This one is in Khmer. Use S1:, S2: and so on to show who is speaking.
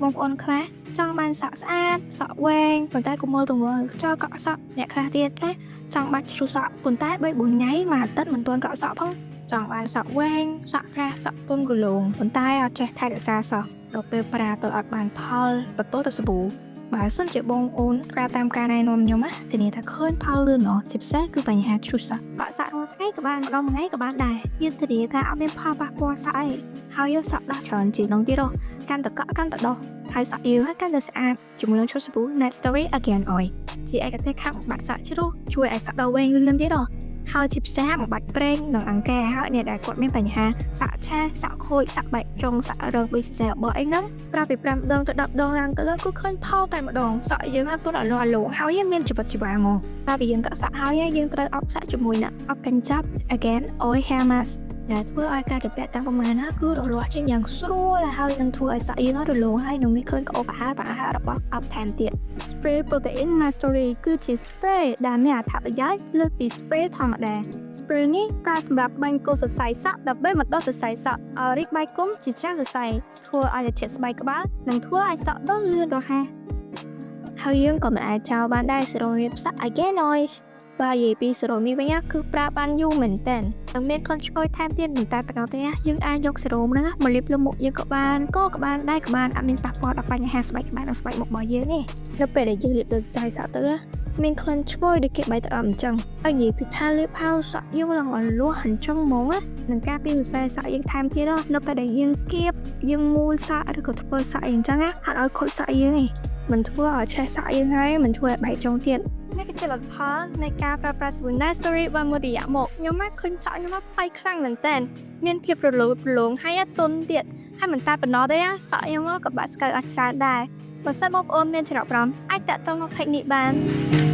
S1: បងប្អូនខ្លះចង់បានសក់ស្អាតសក់វែងប៉ុន្តែកុំមើលទង្វើចូលកក់សក់អ្នកខ្លះទៀតណាចង់បាច់ឈូសសក់ប៉ុន្តែ3 4ថ្ងៃមួយអាទិត្យមិនទាន់កក់សក់ផងចង់បានសក់វែងសក់ក្រាស់សក់ទុំគលោងប៉ុន្តែអត់ចេះថែរក្សាសក់ដល់ពេលប្រើទៅអត់បានផលបន្ទោសទៅសាប៊ូបើសិនជាបងអូនប្រើតាមការណែនាំខ្ញុំណាធានាថាឃើញផលលឿនល្អជាពិសេសគឺបញ្ហាឈូសសក់កក់សក់មួយថ្ងៃក៏បានម្ដងថ្ងៃក៏បានដែរយើងធានាថាអត់មានផលប៉ះពាល់សក់អីហើយយើងសក់ដោះច្រើនជាងនោះទៀតកាន់តែកក់កាន់តែដោះហើយសក់យើងកាន់តែស្អាតជាមួយនឹងឈុតសាប៊ូ Net Story Again Oil ជាឯកទេសខាងបំបត្តិសក់ជ្រុះជួយឲ្យសក់ដវែងលឿនទៀតហើយជាពិសេសបំបត្តិប្រេងនិងអង្ការហើយអ្នកដែលគាត់មានបញ្ហាសក់ឆាសក់ខូចសក់បែកចុងសក់រឹងដូចសរសៃបោះអីហ្នឹងប្រើពី5ដងទៅ10ដងឡើងទៅគឺឃើញផលតែម្ដងសក់យើងហ្នឹងគាត់ឲ្យលាស់លោហើយមានជីវិតជីវ៉ាហ្មងតែពីយើងកក់សក់ហើយយើងត្រូវអប់សក់ជាមួយនឹងអប់កញ្ចប់ Again Oil Hair Mask ដែលធ្វើឲ្យការចម្រាក់តាមប្រមាណណាគឺរលាស់ចេញយ៉ាងស្រួលហើយនឹងធ្វើឲ្យសក់យើងរលោងហើយនឹងមានឃើញក្អូបអាហាររបស់អប់ថែមទៀត Spray Protein Mastery គឺជា spray ដែលមានអត្ថប្រយោជន៍លើសពី spray ធម្មតា Spray នេះប្រើសម្រាប់បាញ់កូនសរសៃសក់ដើម្បីបណ្ដុះសរសៃសក់ឲ្យរីកបាយគុំជាច្រើនសរសៃធ្វើឲ្យត្រជាក់ស្បែកក្បាលនិងធ្វើឲ្យសក់ដុះលឿនរហ័សហើយយើងក៏មិនអាចចោលបានដែរសេរ៉ូមរៀបសក់ Again Oil បើនិយាយពីសេរ៉ូមនេះវិញគឺប្រើបានយូរមែនតើនិងមានក្លិនឈ្ងុយថែមទៀតមិនតែប៉ុណ្ណោះទេយើងអាចយកសេរ៉ូមហ្នឹងមកលាបលើមុខយើងក៏បានដែរក៏បានអត់មានប៉ះពាល់ដល់បញ្ហាស្បែកក្បាលនិងស្បែកមុខរបស់យើងទេនៅពេលដែលយើងលាបទៅសរសៃសក់ទៅមានក្លិនឈ្ងុយដូចគេបែកទៅអត់អញ្ចឹងហើយនិយាយពីថាលាបហើយសក់យើងឡើងឲ្យលាស់អញ្ចឹងហ្មងនឹងការពីសរសៃសក់យើងថែមទៀតនៅពេលដែលយើងគៀបយើងមូលសក់ឬក៏ធ្វើសក់អីអញ្ចឹងអត់ឲ្យខូចសក់យើងទេមិនធ្វើឲ្យឆេះសក់យើងហើយមិនធ្វើឲ្យបែកចុងទៀតនេះគឺជាលទ្ធផលនៃការប្រើប្រាស់ Net Story បានមួយរយៈមកខ្ញុំឃើញសក់ខ្ញុំថ្លៃខ្លាំងមែនតើមានភាពរលោងហើយទន់ទៀតហើយមិនតែប៉ុណ្ណោះទេសក់ខ្ញុំក៏បាក់ស្កើអត់ច្រើនដែរបើសិនបងប្អូនមានចំណាប់អារម្មណ៍អាចតាក់ទងមក Click នេះបាន